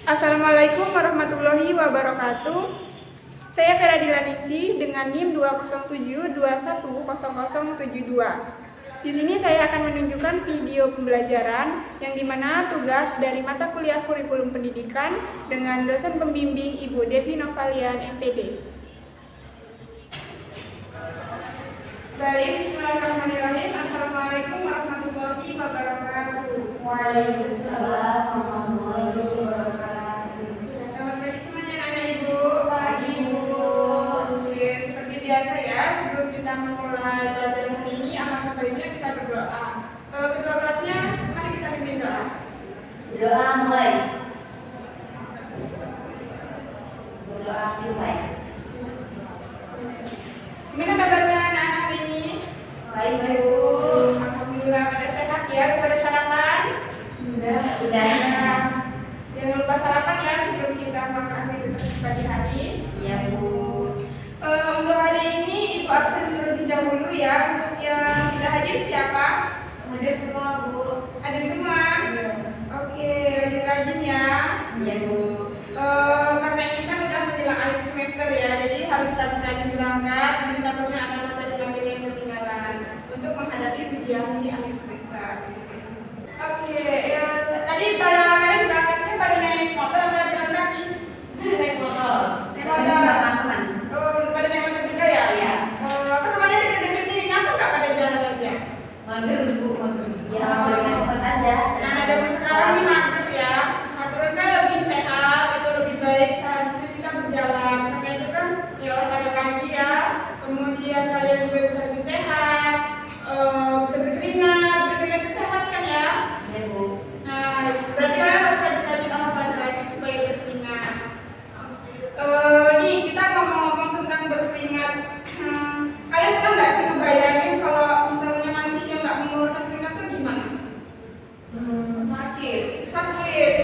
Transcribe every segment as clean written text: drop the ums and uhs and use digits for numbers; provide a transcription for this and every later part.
Assalamualaikum warahmatullahi wabarakatuh. Saya Vera Dilaningsih dengan NIM 207210072. Di sini saya akan menunjukkan video pembelajaran yang dimana tugas dari mata kuliah kurikulum pendidikan dengan dosen pembimbing Ibu Devi Novalian MPD. Baik, bismillahirrahmanirrahim. Assalamualaikum warahmatullahi wabarakatuh. Waalaikumsalam warahmatullahi wabarakatuh. Selamat pagi semuanya anak ibu, pagi ibu. Oke, seperti biasa ya, sebelum kita memulai pelajaran hari ini, alangkah baiknya kita berdoa. Ketua kelasnya, mari kita pimpin doa. Berdoa mulai. Berdoa selesai. Gimana kabarnya anak-anak hari ini? Baik ibu. Alhamdulillah pada sehat ya, pada sarapan? Udah. Nah, jangan lupa sarapan ya sebelum kita melakukan aktivitas pagi hari. Iya bu. Untuk hari ini ibu absen terlebih dahulu ya. Untuk yang tidak hadir siapa? Hadir semua bu. Hadir semua? Iya. Oke, rajin-rajin ya. Iya bu. Karena ini kan udah menjelang akhir semester ya, jadi harus rajin-rajin berangkat. Nanti takutnya anak-anak tadi panggil yang ketinggalan untuk menghadapi ujian di akhir semester. Oke, tadi kalian berangkatnya pada naik motor atau jalan kaki? Naik motor. Naik motor. Sama teman. Pada naik motor juga ya? Iya. Apa namanya deket-deket nih? Kenapa nggak pada jalan aja? Mager bu, mager. Ya mager cepat aja. Nah, zaman sekarang ini mager ya. Aturan kan lebih sehat atau lebih baik seharusnya kita berjalan. Karena itu kan ya olahraga pagi ya. Kemudian kalian juga bisa lebih sehat, bisa berkeringat itu sehat kan ya? Iya bu. Nah, berarti kalian harus rajin-rajin olahraga lagi supaya berkeringat. Nih kita ngomong-ngomong tentang berkeringat. Kalian pernah nggak sih ngebayangin kalau misalnya manusia nggak mengeluarkan keringat tuh gimana? Sakit. Sakit.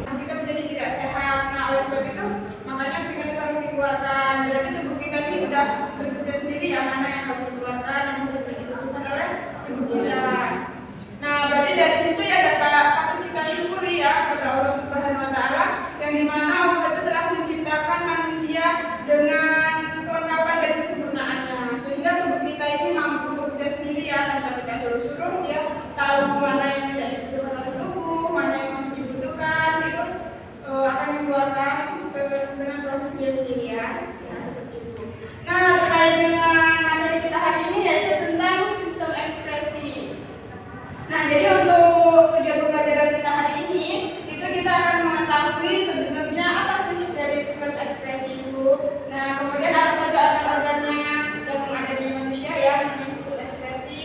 Kita menjadi tidak sehat. Nah, oleh sebab itu makanya keringat itu harus dikeluarkan. Berarti tubuh kita ini udah bekerja sendiri ya, mana yang harus dikeluarkan dan yang tidak dibutuhkan oleh tubuh kita. Nah, berarti dari situ ya patut kita syukuri ya kepada Allah Subhanahu wa taala yang dimana Allah itu telah menciptakan manusia dengan kelengkapan dan kesempurnaannya sehingga tubuh kita ini mampu bekerja sendiri ya tanpa kita suruh-suruh. Dia tahu mana yang tidak dibutuhkan oleh tubuh, mana yang masih dibutuhkan, itu akan dikeluarkan dengan proses dia sendiri ya. Nah, seperti itu. Nah, terkait dengan materi kita hari ini yaitu tentang sistem ekspresi. Nah, jadi untuk tujuan pembelajaran kita hari ini itu kita akan mengetahui sebenarnya apa sih dari sistem ekspresi itu. Nah, kemudian apa saja organ-organnya yang ada di manusia ya, namanya sistem ekspresi.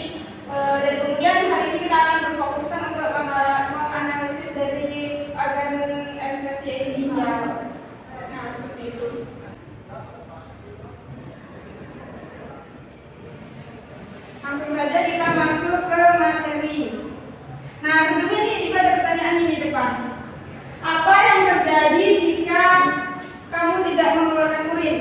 Dan kemudian hari ini kita akan berfokuskan untuk menganalisis dari organ ekspresi yaitu ginjal. Nah, seperti itu. Langsung saja kita masuk ke materi. Nah, sebelumnya nih ibu ada pertanyaan ini di depan. Apa yang terjadi jika kamu tidak mengeluarkan urin?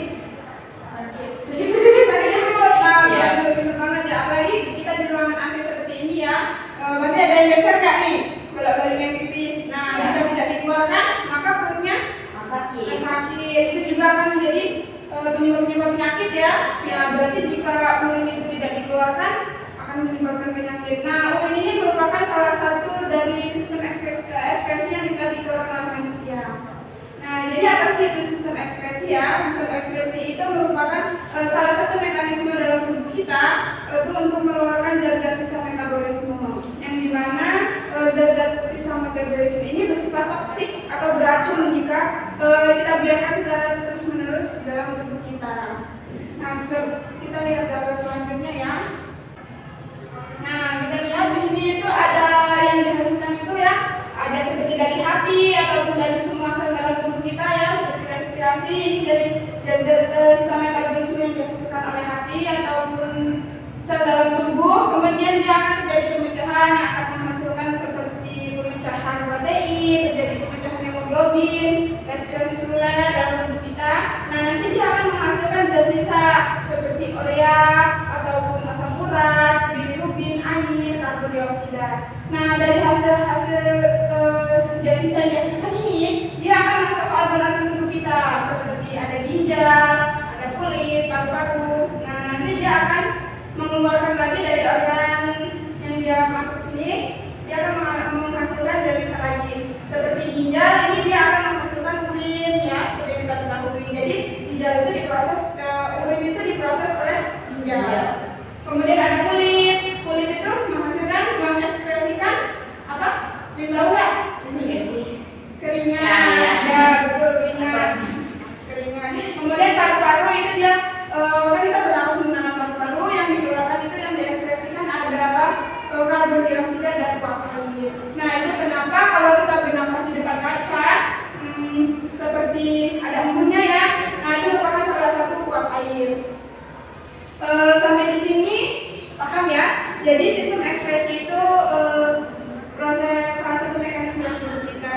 Sakit. Sakit perut. Nah, Iya. betul banget ya. Apalagi kita di ruangan AC seperti ini ya. Pasti ada yang geser nggak nih? Kalau balik yang pipis. Nah, Iya. jika tidak dikeluarkan, maka perutnya Sakit. akan sakit. Itu juga akan menjadi penyebab penyakit ya. Ya, berarti jika urin itu tidak dikeluarkan akan menyebabkan penyakit. Nah, urin ini merupakan salah satu dari sistem ekspresi yang kita dikeluarkan oleh manusia. Nah, jadi apa sih itu sistem ekspresi ya? Sistem ekspresi itu merupakan salah satu mekanisme dalam tubuh kita itu untuk mengeluarkan zat-zat sisa metabolisme. Yang dimana zat-zat sisa metabolisme ini bersifat toksik atau beracun jika kita biarkan secara terus-menerus di dalam tubuh kita. Nah, kita lihat gambar selanjutnya ya. Nah, kita lihat di sini itu ada yang dihasilkan itu ya, ada seperti dari hati ataupun dari semua sel dalam tubuh kita ya, seperti respirasi ini dari zat-zat sisa metabolisme yang dihasilkan oleh hati ataupun sel dalam tubuh. Kemudian dia akan terjadi pemecahan yang akan menghasilkan seperti pemecahan protein, terjadi pemecahan hemoglobin, respirasi seluler dalam tubuh kita. Nah, nanti dia akan menghasilkan zat sisa seperti urea ataupun asam urat, bilirubin, air, karbon dioksida. Nah, dari hasil zat sisa yang dihasilkan ini dia akan mengeluarkan lagi dari organ yang dia masuk sini, dia akan menghasilkan zat lagi. Seperti ginjal, ini dia akan menghasilkan urin ya, seperti yang kita ketahui. Jadi ginjal itu diproses, urin itu diproses oleh ginjal. Kemudian ada kulit, kulit itu menghasilkan, mengekspresikan apa? Dia tahu nggak? Ini nggak sih? Keringat, ya betul keringat. Keringat. Kemudian paru-paru itu dia, kan kita berlaku menanam paru-paru, yang dikeluarkan itu yang diekspresikan adalah karbon dioksida dan uap air. Nah itu kenapa kalau kita bernafas di depan kaca, seperti ada embunnya ya. Nah itu merupakan salah satu uap air. Sampai di sini paham ya? Jadi sistem ekspresi itu proses salah satu mekanisme yang kita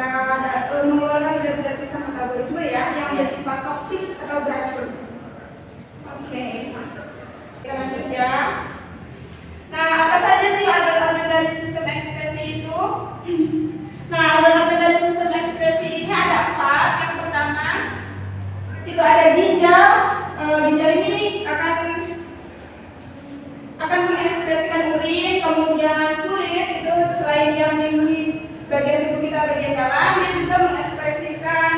mengeluarkan zat-zat sisa metabolisme ya yang bersifat toksik atau beracun. Oke, kita lanjut ya. Nah, apa saja sih organ-organ dari sistem ekspresi itu? Nah, organ-organ dari sistem ekspresi ini ada 4. Yang pertama itu ada ginjal. Ginjal ini akan mengekspresikan urin, kemudian kulit itu selain dia melindungi bagian tubuh kita bagian dalam, dia juga mengekspresikan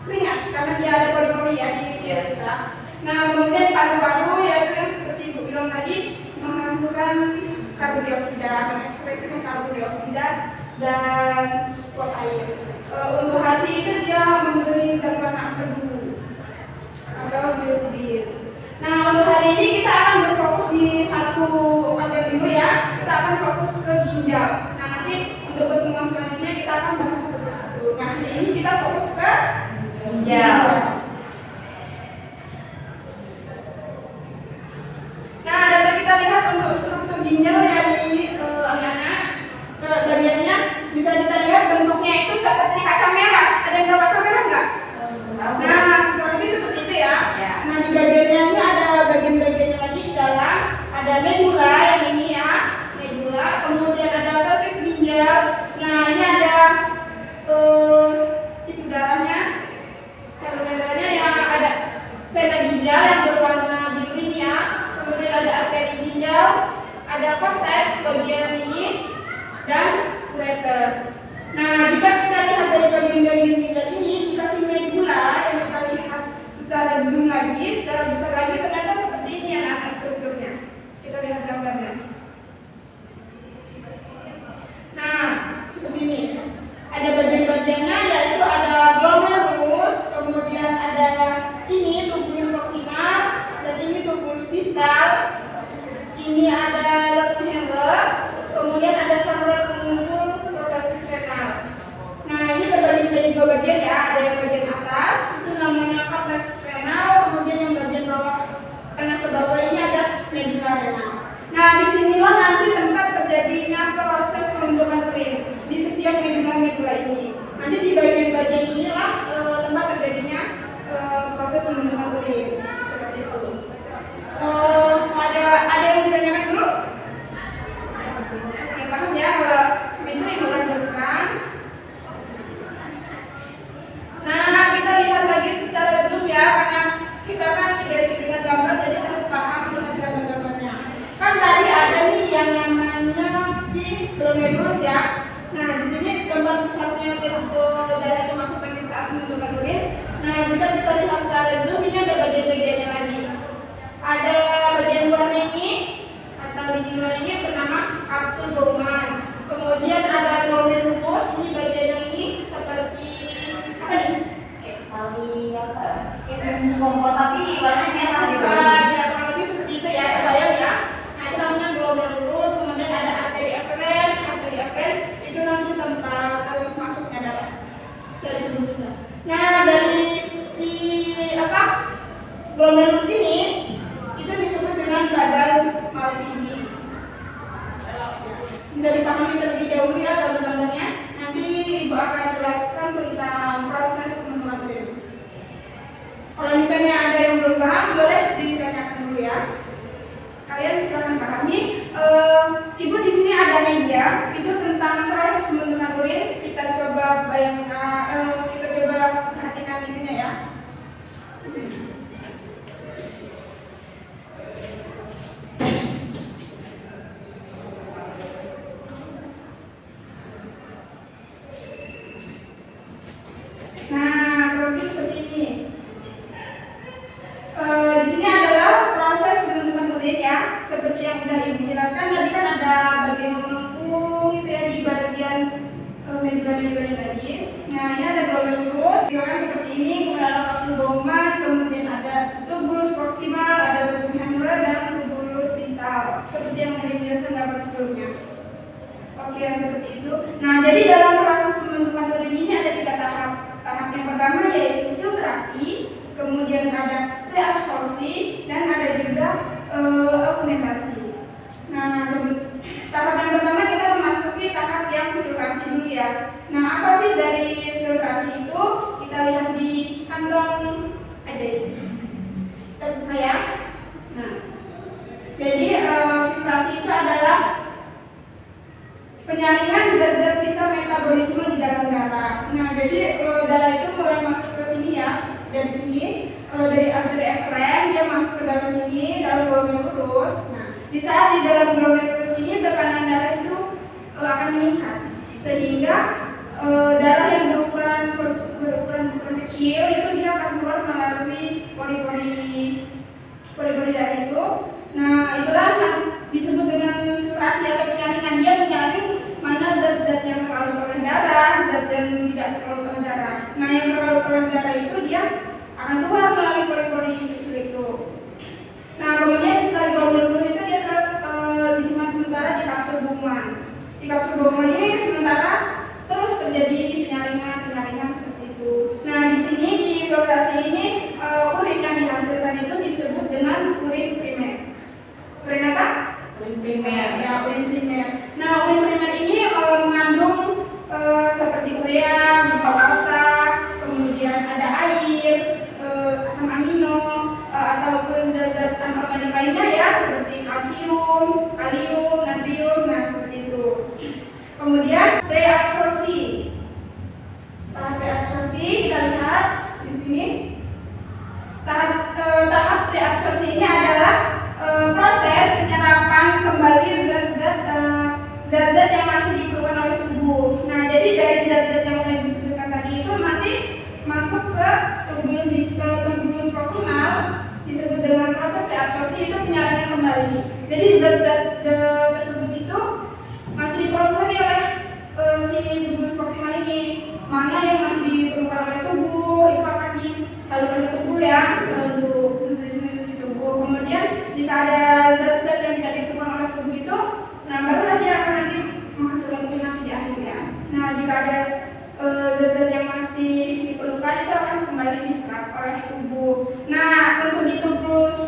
keringat karena dia ada pori-pori ya di kita. Nah kemudian paru-paru yaitu yang seperti Ibu bilang tadi menghasilkan karbon dioksida, mengekspresikan karbon dioksida dan uap air. Untuk hati itu dia memberi zat warna empedu atau bilirubin. Nah untuk hari ini kita akan berfokus di satu organ dulu ya. Kita akan fokus ke ginjal. Nah nanti untuk pertemuan selanjutnya kita akan bahas satu persatu. Nah hari ini kita fokus ke ginjal. Nah dapat kita lihat untuk struktur ginjal yang di anak-anak bagiannya bisa kita lihat bentuknya itu seperti kacang merah. Ada yang tahu kacang merah nggak? Nah seperti itu ya. Nah di bagiannya ini ada bagian-bagiannya lagi di dalam. Ada medula yang ini ya, medula. Kemudian ada pelvis ginjal. Nah ini ada itu darahnya, saluran darahnya yang ada vena ginjal yang berwarna biru ini ya. Kemudian ada arteri ginjal, ada korteks bagian ini dan ureter. Nah jika kita lihat dari bagian-bagian ginjal ini, dikasih medula yang kita lihat secara zoom lagi, secara besar lagi ternyata seperti ini anak-anak strukturnya. Kita lihat gambarnya. Nah seperti ini. Ada bagian-bagiannya yaitu ada glomerulus, kemudian ada ini tubulus proximal dan ini tubulus distal. Ini ada Lepherer, kemudian ada saluran pengumpul ke pelvis renal. Nah ini terbagi menjadi 2 bagian ya. Ada yang bagian atas itu namanya cortex renal, kemudian yang bagian bawah tengah ke bawah ini ada medula renal. Nah disinilah nanti tempat terjadinya proses pembentukan urin di setiap medula ini. Nanti di bagian-bagian inilah tempat terjadinya proses pembentukan urin seperti itu. Ada yang ditanyakan dulu? Oke, paham ya kalau itu yang melakukan. Nah kita lihat lagi secara zoom ya, karena kita kan identik dengan gambar jadi harus paham melihat gambar-gambarnya. Kan tadi ada nih yang namanya si glomerulus ya. Nah di sini tempat pusatnya darah itu masuk ke saat pembentukan urin. Nah jika kita lihat secara zoom ini ada bagian-bagiannya lagi. Ada bagian luarnya ini atau di luar ini bernama kapsul Bowman. Kemudian ada glomerulus, ini bagian yang ini seperti apa nih? Tali apa? Kayak kompor tapi warnanya merah gitu. Ya kurang lebih seperti itu ya, kebayang ya. Nah itu namanya glomerulus. Kemudian ada arteri aferen itu nanti tempat masuknya darah dari tubuh kita. Nah dari si glomerulus ini itu disebut dengan badan Malpighi. Bisa dipahami terlebih dahulu ya gambar-gambarnya. Nanti Ibu akan jelaskan tentang proses pembentukan urin. Kalau misalnya ada yang belum paham, boleh ditanyakan dulu ya. Kalian silakan pahami. Ibu di sini ada meja, itu tentang proses pembentukan urin. Kita coba bayangkan, kita coba perhatikan intinya ya. seperti yang biasa gambar sebelumnya. Oke, seperti itu. Nah, jadi dalam proses pembentukan urin ini ada 3 tahap. Tahap yang pertama yaitu filtrasi, kemudian ada reabsorpsi, dan ada juga augmentasi. Nah, tahap yang pertama kita memasuki tahap yang filtrasi dulu ya. Nah, apa sih dari filtrasi itu? Kita lihat di kantong aja ya. Kita buka ya. Nah, jadi filtrasi itu adalah penyaringan zat-zat sisa metabolisme di dalam darah. Nah, jadi darah itu mulai masuk ke sini ya, dari sini, dari arteri efren dia masuk ke dalam sini, dalam glomerulus. Nah, di saat di dalam glomerulus ini tekanan darah itu akan meningkat, sehingga darah yang berukuran kecil itu dia akan keluar melalui pori-pori darah itu. Nah, itulah disebut dengan filtrasi atau penyaringan. Dia menyaring mana zat-zat yang terlalu oleh darah, zat yang tidak terlalu oleh darah. Nah, yang terlalu oleh darah itu dia akan keluar melalui pori-pori kecil itu. Nah, kemudian setelah glomerulus itu dia disimpan sementara di kapsul Bowman. Di kapsul Bowman ini sementara terus terjadi penyaringan seperti itu. Nah, di sini di filtrasi ini urin yang dihasilkan itu disebut dengan urin primer. Urin apa? Urin primer. Ya, urin primer. Nah, urin primer ini mengandung seperti urea, glukosa, kemudian ada air, asam amino, ataupun zat-zat anorganik lainnya ya, seperti kalsium, kalium, natrium, nah seperti itu. Kemudian reabsorpsi. Tahap reabsorpsi kita lihat di sini. Tahap reabsorpsi ini adalah proses penyerapan kembali zat-zat yang masih diperlukan oleh tubuh. Nah, jadi dari zat-zat yang udah disebutkan tadi itu nanti masuk ke tubulus proksimal, disebut dengan proses reabsorpsi, itu penyaringan kembali. Jadi zat-zat tersebut itu masih diproses oleh si tubulus proksimal ini. Mana yang masih diperlukan oleh tubuh itu akan disalurkan ke tubuh ya, untuk nutrisi tubuh. Kemudian jika ada zat-zat yang tidak diperlukan oleh tubuh itu, nah barulah dia akan nanti menghasilkan urin nanti di akhir ya. Nah, jika ada zat-zat yang masih diperlukan itu akan kembali diserap oleh tubuh. Nah, untuk di tubulus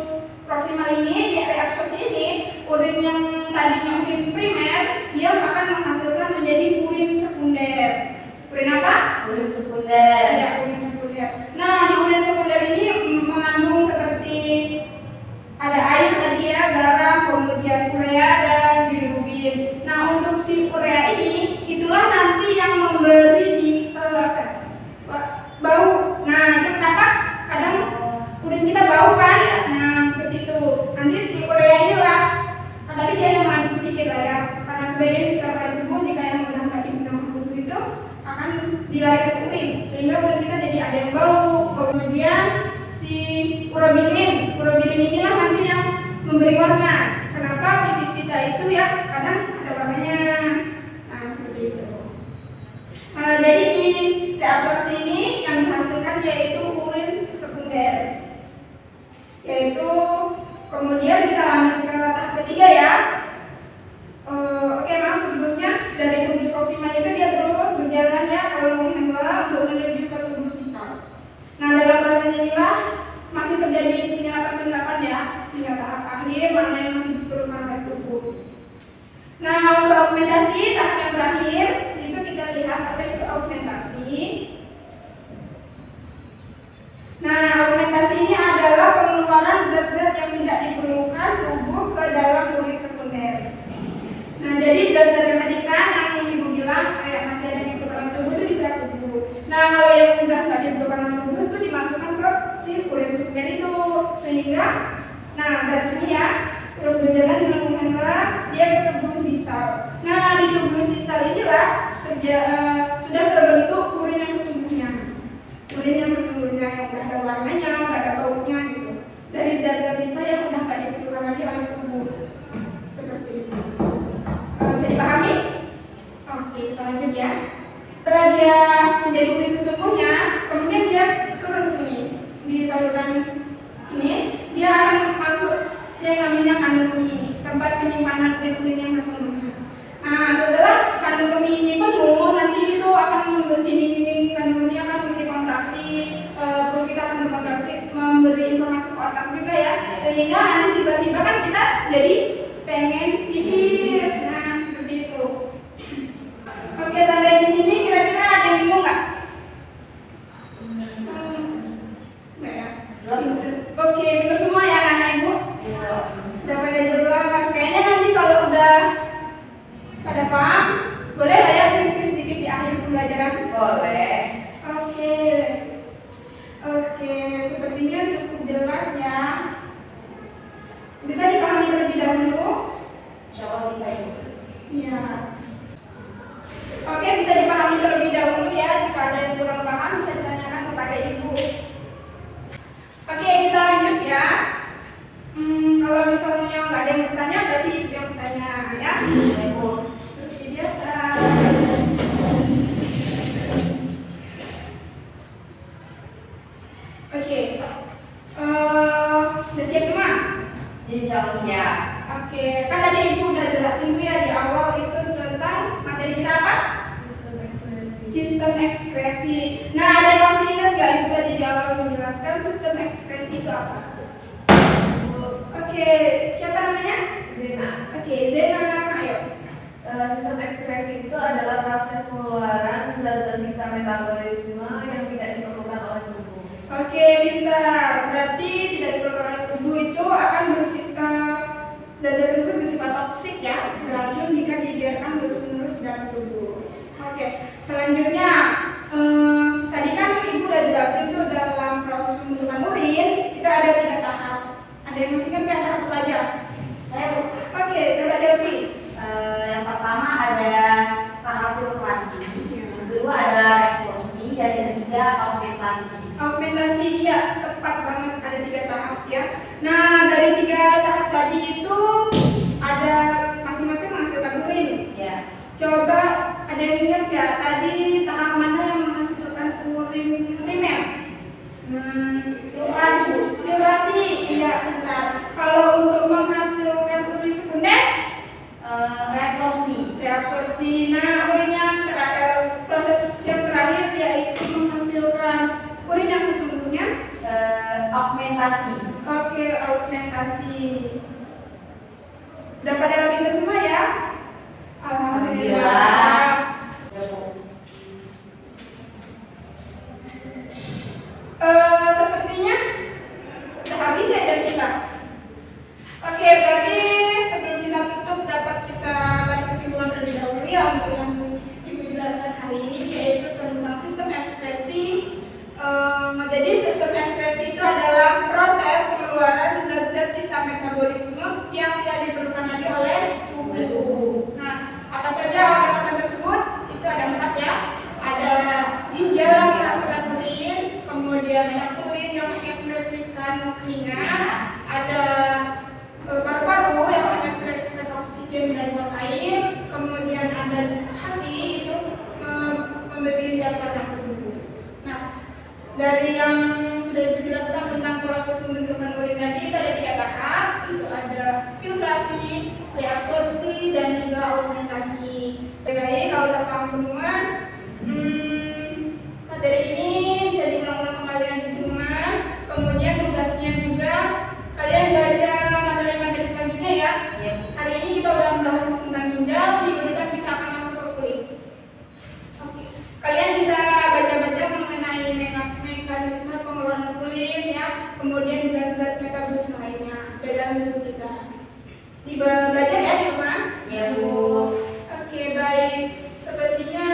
proksimal ini, di reabsorpsi ini, urin yang tadinya urin primer dia akan menghasilkan menjadi urin sekunder. Urin apa? Urin sekunder. Ya, urin sekunder. Nah, di urin sekunder ini mengandung seperti ada air tadi ya, garam, kemudian urea dan bilirubin. Nah, untuk si urea ini itulah nanti yang memberi di bau. Nah, itu kenapa kadang urin kita bau kan? Nah, seperti itu. Nanti si urea inilah, tadi dia yang mengandung sedikit lah ya, karena sebagian diserap oleh tubuh. Jika yang udah nggak digunakan tubuh itu akan dilarikan ke urin, sehingga urin kita jadi ada yang bau. Kemudian si urobilin inilah nanti yang memberi warna. Kenapa pipis kita itu ya kadang ada warnanya. Nah, seperti itu. Jadi di reabsorpsi ini yang dihasilkan yaitu urin sekunder. Yaitu kemudian kita lanjut ke tahap ketiga ya. Oke, maaf sebelumnya dari tubulus proksimal itu dia terus berjalan ya ke lubung Henle untuk menuju ke tubulus distal. Nah, dalam proses inilah masih terjadi penyerapan ya hingga tahap akhir mana yang masih diperlukan oleh tubuh. Nah, untuk augmentasi tahap yang terakhir itu kita lihat apa itu augmentasi. Nah, augmentasi ini adalah pengeluaran zat-zat yang tidak diperlukan tubuh ke dalam urin sekunder. Nah, jadi zat-zat yang tadi kan yang ibu bilang kayak masih ada di permukaan tubuh itu diserap tubuh. Nah, kalau yang udah nggak diperlukan oleh tubuh itu dimasukkan ke si urin sekunder itu, sehingga nah dari sini ya terus berjalan di lubung Henle dia ke tubulus distal. Nah, di tubulus distal inilah sudah terbentuk urin yang sesungguhnya. Urin yang sesungguhnya yang udah ada warnanya, udah ada baunya gitu. Dari zat-zat sisa yang udah nggak diperlukan lagi oleh tubuh. Seperti itu. Bisa dipahami? Oke, kita lanjut ya. Setelah dia menjadi urin sesungguhnya, kemudian dia turun ke sini di saluran ini, dia akan masuk yang namanya kandung mie, tempat perlu kita akan memberi informasi ke otak juga ya, sehingga nanti tiba-tiba kan kita jadi pengen pipis. Nah, seperti itu. Oke, sampai di sini kira-kira ada yang bingung nggak? Nggak ya? Oke, betul semua ya anak-anak ibu? Sampai udah jelas. Kayaknya nanti kalau udah pada paham, boleh lah ya kuis-kuis sedikit di akhir pembelajaran? Boleh. Oke. Oke, sepertinya cukup jelas ya. Bisa dipahami terlebih dahulu? Insya Allah bisa ibu. Iya. Oke, bisa dipahami terlebih dahulu ya. Jika ada yang kurang paham bisa ditanyakan kepada ibu. Oke, kita lanjut ya. Kalau misalnya nggak ada yang bertanya, berarti ibu yang bertanya ya. Ibu. Seperti biasa. Oke. Udah siap semua? Insya Allah siap. Oke, kan tadi ibu udah jelasin tuh ya di awal itu tentang materi kita apa? Sistem ekspresi. Nah, ada yang masih ingat nggak ibu tadi di awal menjelaskan sistem ekspresi itu apa? Oke, siapa namanya? Zena. Oke, Zena, ayo. Sistem ekspresi itu adalah proses pengeluaran zat-zat sisa metabolisme yang tidak diperlukan oleh tubuh. Oke, pintar. Berarti tidak diperlukan oleh tubuh itu akan bersifat zat-zat tersebut bersifat toksik ya, beracun jika dibiarkan terus-menerus dalam tubuh. Oke, selanjutnya tadi kan ibu udah jelasin tuh dalam proses pembentukan urin itu ada 3 tahap. Ada yang masih ingat nggak tahap apa aja? Saya Bu. Oke, coba Delvi. Yang pertama ada tahap filtrasi, yang kedua ada resorpsi, dan yang ketiga augmentasi. Augmentasi, iya, tepat banget, ada 3 tahap ya. Nah, dari 3 tahap tadi itu ada masing-masing menghasilkan urin. Ya. Coba ada yang ingat nggak tadi tahap mana yang menghasilkan urin primer? Filtrasi. Filtrasi, iya benar. Kalau untuk menghasilkan urin sekunder, Resorpsi. reabsorpsi. Nah, urin yang terakhir, proses yang terakhir yaitu menghasilkan urin yang sesungguhnya. Augmentasi. Oke, augmentasi. Udah pada pintar semua ya? Alhamdulillah. Ya, Bu. Sepertinya udah habis ya jam kita. Oke, berarti sebelum kita tutup dapat kita tarik kesimpulan terlebih dahulu ya untuk yang ibu jelaskan hari ini, yaitu tentang sistem ekspresi. Jadi sistem ekspresi itu adalah proses pengeluaran zat-zat sisa metabolisme yang tidak diperlukan lagi oleh tubuh. Nah, apa saja organ-organ tersebut? Itu ada 4 ya. Ada ginjal yang menghasilkan urin, kemudian ada kulit yang mengekspresikan keringat, ada paru-paru yang mengekspresikan oksigen dan uap air, kemudian ada hati itu memberi zat warna tubuh. Nah, dari yang sudah dijelaskan tentang proses pembentukan urin tadi itu ada 3 tahap, itu ada filtrasi, reabsorpsi, dan juga augmentasi. Baik, kalau sudah paham semua, materi ini bisa diulang-ulang kembali nanti di rumah. Kemudian tugasnya juga kalian baca materi-materi selanjutnya ya. Hari ini kita udah membahas tentang ginjal, minggu depan kita akan masuk ke kulit. Oke. Kalian bisa baca-baca mengenai mekanisme pengeluaran kulit ya, kemudian zat-zat metabolisme lainnya dalam tubuh kita. Belajar ya di rumah? Ya, Bu. Oke, baik. Sepertinya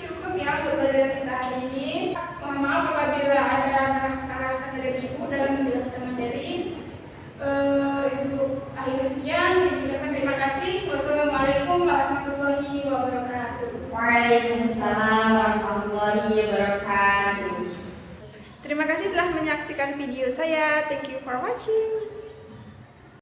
cukup ya untuk pelajaran kita hari ini. Mohon maaf apabila ada salah-salah kata dari ibu dalam menjelaskan materi. Ibu akhirnya sekian. Ibu ucapkan terima kasih. Wassalamualaikum warahmatullahi wabarakatuh. Waalaikumsalam warahmatullahi wabarakatuh. Terima kasih telah menyaksikan video saya. Thank you for watching.